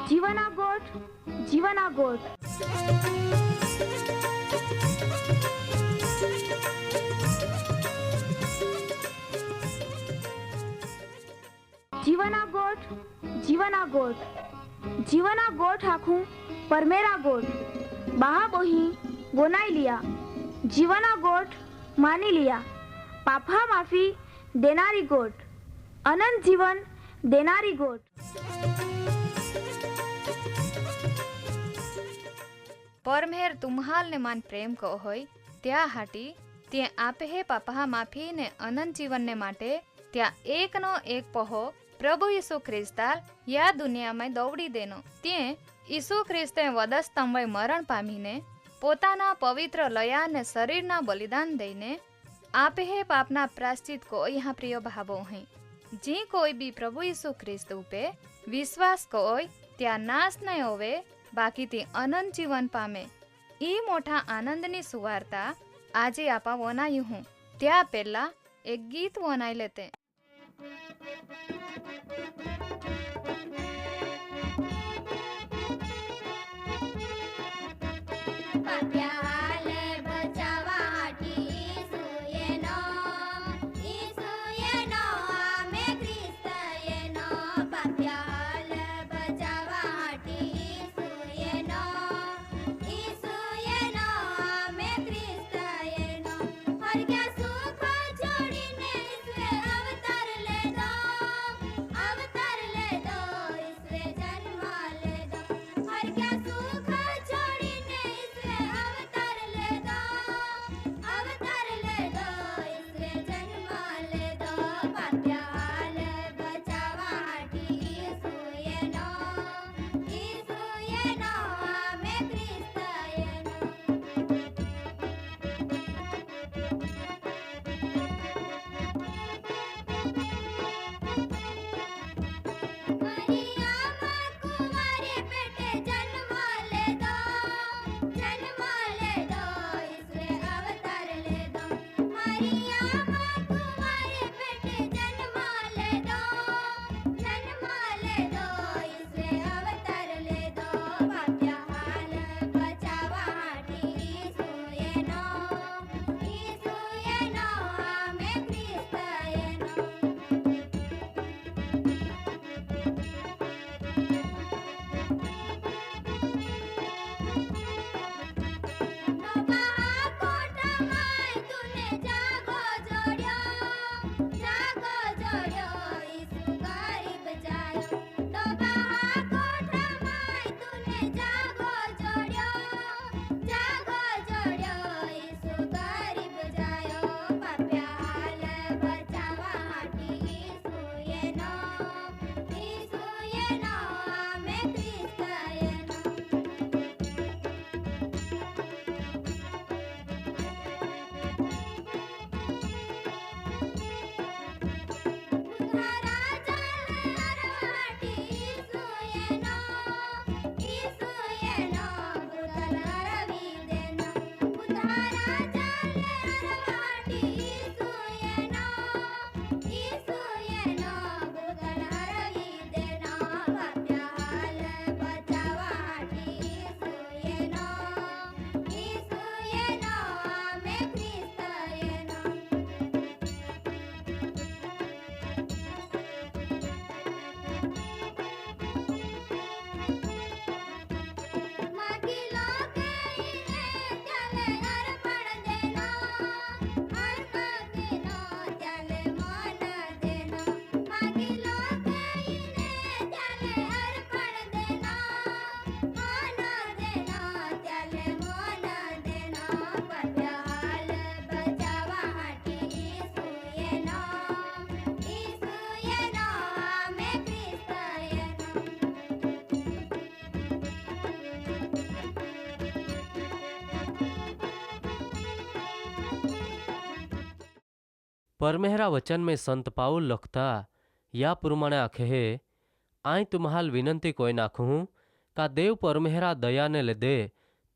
जीवना गोठ जीवना गोठ जीवना गोठ जीवना गोठ जीवना गोठ आखूं परमेरा गोठ बहा बोही बोनाई लिया जीवना गोठ मानी लिया पापा माफी देनारी गोठ अनंत जीवन देनारी गोठ। परमेर तुम्हाल ने मान प्रेम को होय त्या हाटी ते आपे हे पापा माफी ने अनंत जीवन ने माटे त्या एक नो एक पहो प्रभु यीशु ख्रिस्ताल या दुनिया में दौड़ी देनो ते यीशु ख्रिस्ते वधस्तंभे मरण पामीने पोताना पवित्र लया ने शरीरना बलिदान दईने आपे हे पापना प्रायश्चित को यहाँ प्रिय भावो हैं जी कोई भी प्रभु यीशु ख्रिस्त उपे विश्वास कोय त्या नाश नहीं होवे बाकी ते अनंत जीवन पामे ई मोटा आनंदनी सुवार्ता आजे आपा वनायु हूँ त्या पहला एक गीत वनाई लेते। परमेहरा वचन में संत पाउल लखता या प्रमाणे आखे है आई तुम्हाल विनंती कोई नाखूँ का देव परमेहरा दया ने लिधे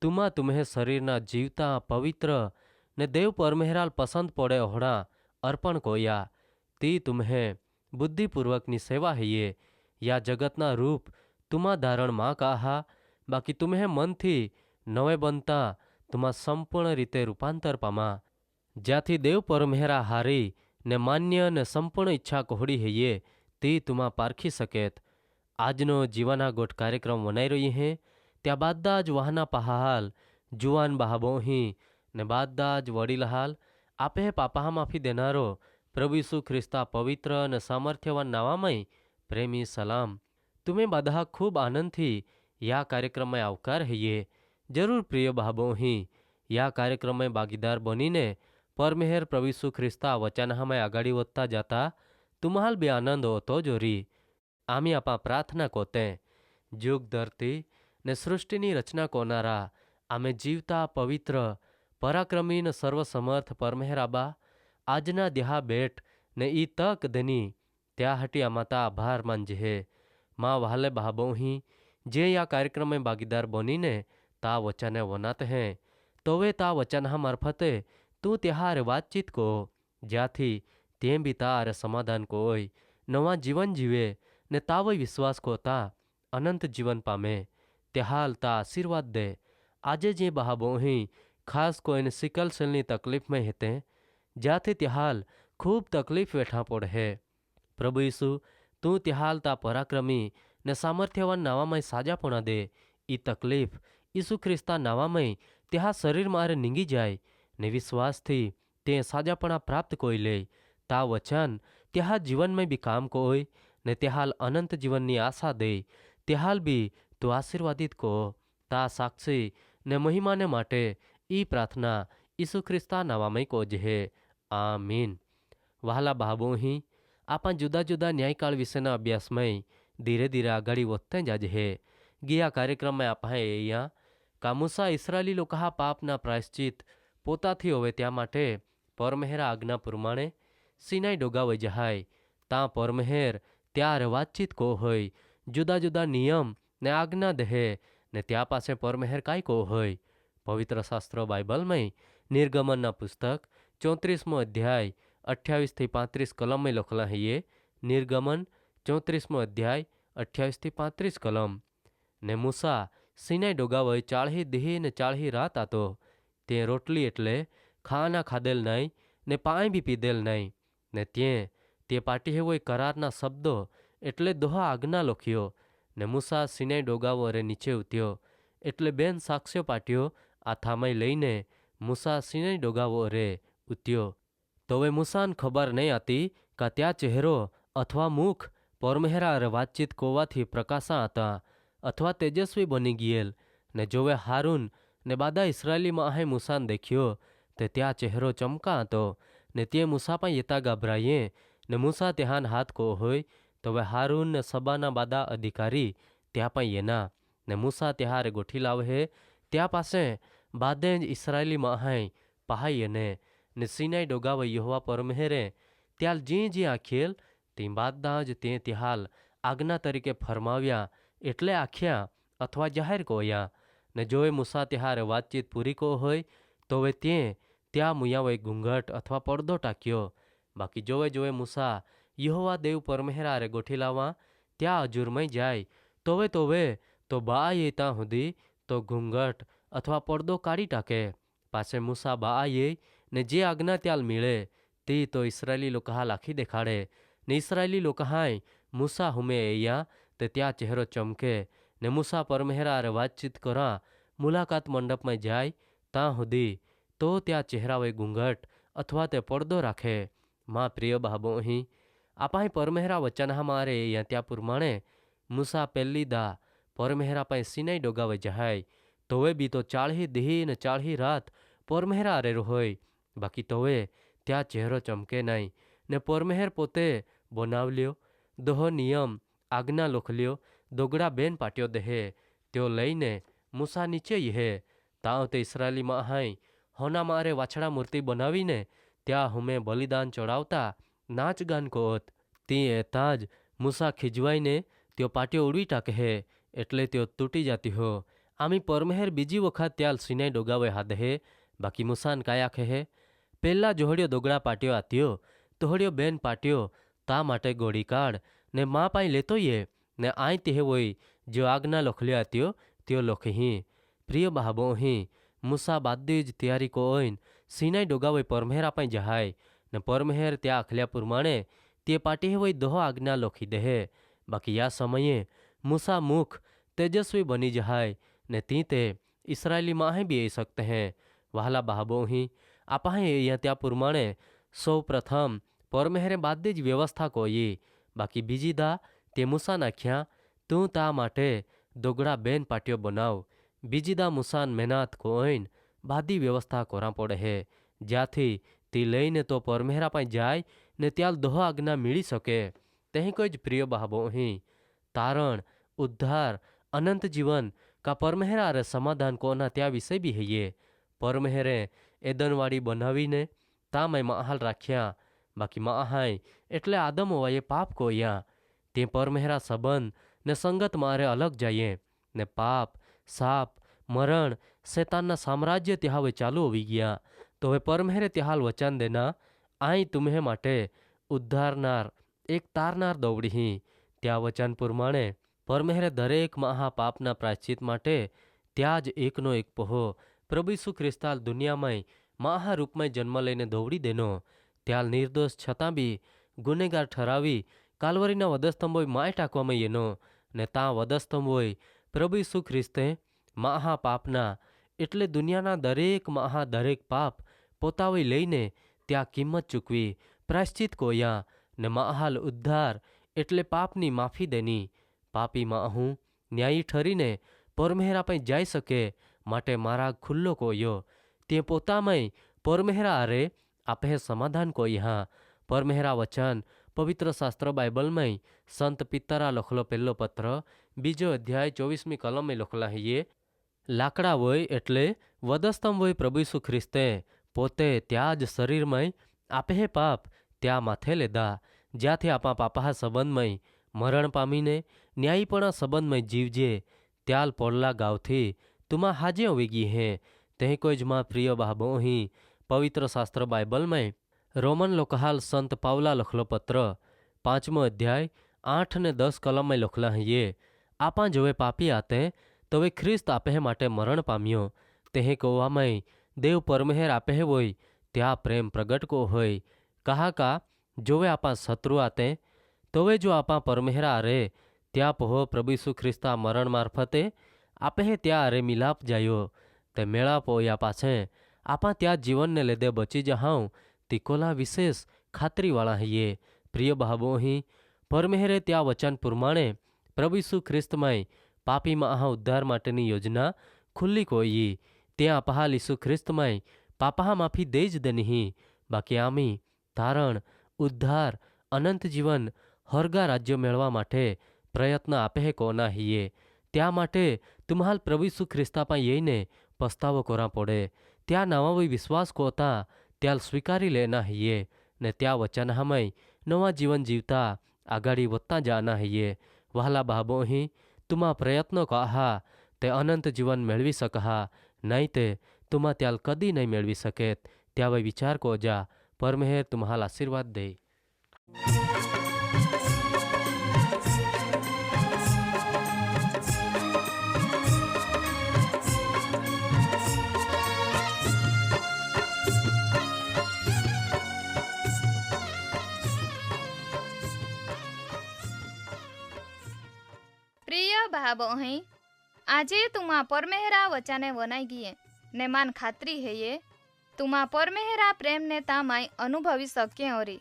तुमा तुम्हें शरीरना जीवता पवित्र ने देव परमेहराल पसंद पड़े होड़ा अर्पण कोया ती तुम्हें बुद्धिपूर्वकनी सेवा है ये या जगतना रूप तुम्हा धारण मां काहा बाकी तुम्हें मन थी नवे बनता तुम्हा संपूर्ण रीते रूपांतर पामा ज्याथी देव परमेहरा हारी ने मान्य ने संपूर्ण इच्छा कोहड़ी है ते तुम्हा पारखी सकेत। આજનો જીવાના ગોઠ કાર્યક્રમ વનાઈ રહી હે ત્યાં બાદા જ વાહના પહાલ જુવાન બહાબોહી ને બાદા જ વડીલહાલ આપે પાપા માફી દેનારો પ્રભુ ઈસુ ખ્રિસ્તા પવિત્ર અને સામર્થ્યવાન નાવામય પ્રેમી સલામ તમે બધા ખૂબ આનંદથી યા કાર્યક્રમે આવકાર હૈયે જરૂર પ્રિય બહાબોહી યા કાર્યક્રમે ભાગીદાર બનીને પરમેહેર પ્રભુ ઈસુ ખ્રિસ્તા વચનહામય આગાડી વધતા જતા તુમ્હાલ બે આનંદ હોતો જોરી। आम्ही आपा प्रार्थना कोते जुग धरती ने सृष्टिनी रचना कोनारा आमे जीवता पवित्र पराक्रमी ने सर्वसमर्थ परमेहराबा आजना देहा बेट ने ई तक देनी त्या हटी आमाता आभार मानजे है माँ वाले बाबोही जे या कार्यक्रम में भागीदार बनीने ता वचने वनात हैं तो वे ता वचन हा मार्फते तू त्याहार बातचीत को ज्याथी तें भी तार समाधान कोई नवा जीवन जीवे ने तावय विश्वास कोता अनंत जीवन पामे ते हाल ता आशीर्वाद दे। आजे जे बहाबोही खास कोઈને सिकल सेलनी तकलीफ में हेते जाते त्याहाल खूब तकलीफ वेठा पड़ है प्रभु यीशु तू त्याहाल ता पराक्रमी ने सामर्थ्यवान नावामय साजापणा दे ई तकलीफ यीशु ख्रिस्ता नावामय त्या शरीर मारे નીંગી જાય ने विश्वास थी ते साजापणा प्राप्त कोई ले ता वचन त्या जीवन में भी काम कोई ने त्याहाल अनंत जीवननी आशा दे त्याहाल भी तो आशीर्वादित को ता साक्षी ने महिमाने माटे ई प्रार्थना यीशु ख्रिस्ता नावामय को जे आमीन। वहाला बाबोही आपा जुदा जुदा न्यायकाल विषयना अभ्यासमय धीरे धीरे आगाड़ी વધते जाजे गया कार्यक्रम में आपा अहींया कामुसा इस्राएली लोका पापना प्रायश्चित पोताथी होवे त्या माटे परमेहरा आज्ञा प्रमाणे सीनाई डोगावई जहाय ता परमेहर त्यार वातचीत को होय जुदा जुदा नियम ने आज्ञा देहे ने त्या पासे परमेहर काय को होय पवित्र शास्त्र बाइबल में निर्गमन पुस्तक 34मो अध्याय 28 થી 35 कलम में लखला है ये निर्गमन 34मो अध्याय 28 થી 35 कलम ने मूसा सीनाई डोगावय चाळही देही ने चाळही रात आतो ते रोटली एटले खाना खादेल नहीं ने पाणी भी पीदेल नहीं ने ते पाटी हेवोय करारना शब्दो एटले दोहा आज्ञा लख्यो ने मूसा सीनाई डोगावो रे नीचे उत्यो एटले बेन साक्ष्य पाट्यो आ थामाई लईने मूसा सीनाई डोगावो रे उत्यो तो वे मूसान खबर नहीं आती का त्या चेहरो अथवा मुख परमेहरा रे वातचीत कोवाथी प्रकाशा आता अथवा तेजस्वी बनी गયેલ ने जोवे हारून ने बादा इस्राएली माहे मूसान देख्यो ते त्या चेहरो चमका હતો ने ते मूसा पण येता गभराये ने मूसा त्याहान हाथ को होय तो वे हारून ने सबाना बादा अधिकारी त्या पण येना ने मूसा त्याहारे गोठी लावे त्या पासे बादे इस्राएली माहे पहायने ने सीनाई डोगावे यहोवा परमेहरे त्याल जी जी आखेल ती बादा ज ते त्याहाल आज्ञा तरीके फरमाव्या एटले आख्या अथवा जाहिर कोया ने जोए मूसा त्याहारे वातचीत पूरी को होय तो वे त्या मुयावे घूंघट अथवा પડદો टाक्यो बाकी जोवे जोवे मूसा यहोवा देव परमेहरा रे गोठी लावा त्या अजूरमय जाय तोवे तो बा येता हुदी तो घूंघट अथवा પડદો काढी टाके पासे मूसा बा ये ने जे आज्ञा त्याल मिळे ती तो इस्राएली लोका लाखी देखाडे ने इस्राएली लोकाहाय मूसा हुमे एया ते त्या चेहरो चमके ने मूसा परमेहरा रे वातचीत करा मुलाकात मंडप में जाय ता हुदी तो त्या चेहरावे घूंघट अथवा ते પડદો राखे। माँ प्रिय बाबोही आपाही परमेहरा वचन हमारे या त्या प्रमाणे मूसा पहली दा परमेहरा पाई सीनाई डोगावे जहाय तोवे भी तो चाळही देही ने चाळही रात परमेहरा रे रोय बाकी तोवे त्या चेहरो चमके नहीं ने परमेहर पोते बनावल्यो दोहो नियम आज्ञा लोखल्यो दोगड़ा बेन पाट्यो देहे त्यो लईने मूसा नीचे यहे ताव ते इस्राएली माहाय होना मारे वाछड़ा मूर्ति बनावीने त्या हुमे बलिदान चढ़ावता नाच गान कोत ती एताज मूसा खीजवाईने त्यो पाटियो उड़ी टाके है एटले त्यो तूटी जाती हो आमी परमेहर बीजी वखत त्याल सीनाई डोगावे हादे है बाकी मूसान काय आखे है पेला जोहड़ियो दोगड़ा पाटियो आतियो तोहड़ियो बेन पाटियो ता माटे गोड़ी काढ़ ने माँ पाई लेतो ये ने आई ते वोई जो आज्ञा लोखलिया त्यो लोखही प्रिय बाबोही मूसा बादी ज तैयारी को ओइन सीनाई डोगावे परमेहर पाई जहाय ने परमेहर त्या आखल्या प्रमाणे ते पाटी वही दोह आज्ञा लोखी देहे। बाकी या समये मूसा मुख तेजस्वी बनी जहाय ने तीते इसराइली माहे भी आई सकते हैं। वहाला बाबोही आपाहे या त्या प्रमाणे सौ प्रथम परमेहरे बादी ज व्यवस्था कोई बाकी बीजी दा ते मूसा नाख्या तू ता माटे दोगड़ा बेन पाटियो बनाव बीजी दा मूसान मेहनत कोइन बादी व्यवस्था कोरा पड़े है ज्याथी ती लईने तो परमेहरा पाई जाय ने त्याल दोह आज्ञा मिली सके। तही कोई ज प्रिय बाबोही तारण उद्धार अनंत जीवन का परमेहरा रे समाधान कोना त्या विषय भी है ये परमेहरे एदनवाड़ी बनावीने ता मैं महाल राख्या बाकी महाय एटले आदम होवाए पाप कोया ते परमेहरा संबंध ने संगत मारे अलग जाइए ने पाप साप मरण शैतानना साम्राज्य त्यावे चालू होवी गया तो वे परमेहरे त्याहाल वचन देना आई तुम्हें माटे उद्धारनार एक तारनार दौड़ी त्या वचन प्रमाणे परमेहरे दरेक महापापना प्रायश्चित माटे त्याज एकनो एक पहो प्रभु यीशु ख्रिस्ताल दुनिया में महारूप में जन्म लईने दौड़ी देनो त्याल निर्दोष छतां बी गुनेगार ठरावी कालवरीना वधस्तंभोय माय टाकवामां येनो ने ता वधस्तंभोय प्रभु यीशु ख्रिस्ते महापापना एटले दुनियाना दरेक पाप पोतावे लईने त्या किंमत चूकवी प्रायश्चित कोया ने महाल उद्धार एटले पापनी माफी देनी पापी माहू न्यायी ठरीने परमेहरा पाई जाई सके माटे माराग खुल्लो कोयो ते पोतामय परमेहरा आरे आपे समाधान कोई परमेहरा वचन पवित्र शास्त्र बाइबल में संत पितरा लखलो पहलो पत्र बीजो अध्याय 24मी कलम में लखला है ये लाकड़ा वोय एटले वधस्तंभ वोय प्रभु यीशु ख्रिस्ते पोते त्याज शरीर में आपे पाप त्या माथे लेदा ज्याथे आपा पापा संबंध में मरण पामीने न्यायीपणा संबंध में जीवजे त्याल पोड़ला गावथी तुमा हाजे वेगी है तही कोई जमा प्रिय बाबोही पवित्र शास्त्र बाइबल में रोमन लोकहाल संत पावला लखलो पत्र 5मो अध्याय 8 ने 10 कलम में लखला है ये आपा जोवे पापी आते तो वे ख्रिस्त आपे माटे मरण पाम्यो तेहे कोवा में देव परमेहर आपे वोय त्या प्रेम प्रगट को होय कहा का जोवे आपा शत्रु आते तो वे जो आपा परमेहरा अरे त्या पहो प्रभु यीशु ख्रिस्ता मरण मार्फते आपे त्या अरे मिलाप जायो ते मेळाप होया पाछे आपा त्या जीवन ने लेदे बची जहाऊं तिकोला विशेष खातरी वाला है ये प्रिय बाबोही परमेहरे त्या वचन प्रमाणे प्रभु यीशु ख्रिस्त में पापी महा उद्धार माटेनी योजना खुल्ली कोई ते आपहाल यीशु ख्रिस्त में पापा माफी दे ज देनी बाकी आमी तारण उद्धार अनंत जीवन हरगा राज्य मेळवा माटे प्रयत्न आपे कोना हिये त्या माटे तुम्हाल प्रभु यीशु ख्रिस्ता पाई येईने पस्तावो कोरा पड़े त्या नावावई विश्वास कोता त्याल स्वीकारी लेना हिये ने त्या वचन हमें नवा जीवन जीवता आगाड़ी वत्ता जाना हिये वहला बाबोही तुमा प्रयत्नो कहा ते अनंत जीवन मेळवी सकहा नहीं ते तुमा त्याल कदी नहीं मेळवी सकेत त्यावे विचार को जा परमेहर तुम्हाल आशीर्वाद दे। भाबोही आजे तुमा परमेहरा वचने वनाई गिये ने मान खातरी है ये तुमा परमेहरा प्रेम ने तामाई अनुभवी सके ओरी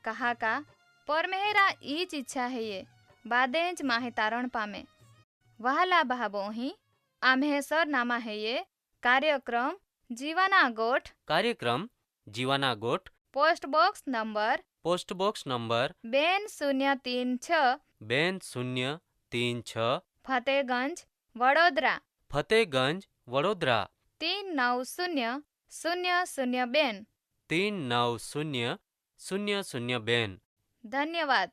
कहा का परमेहरा ईच इच्छा है ये बादेज माहे तारण पामे वहला भाबोही आम्हे सरनामा है ये कार्यक्रम जीवाना गोठ post box number 2036 Fatehganj Vadodara 390002 390002 धन्यवाद।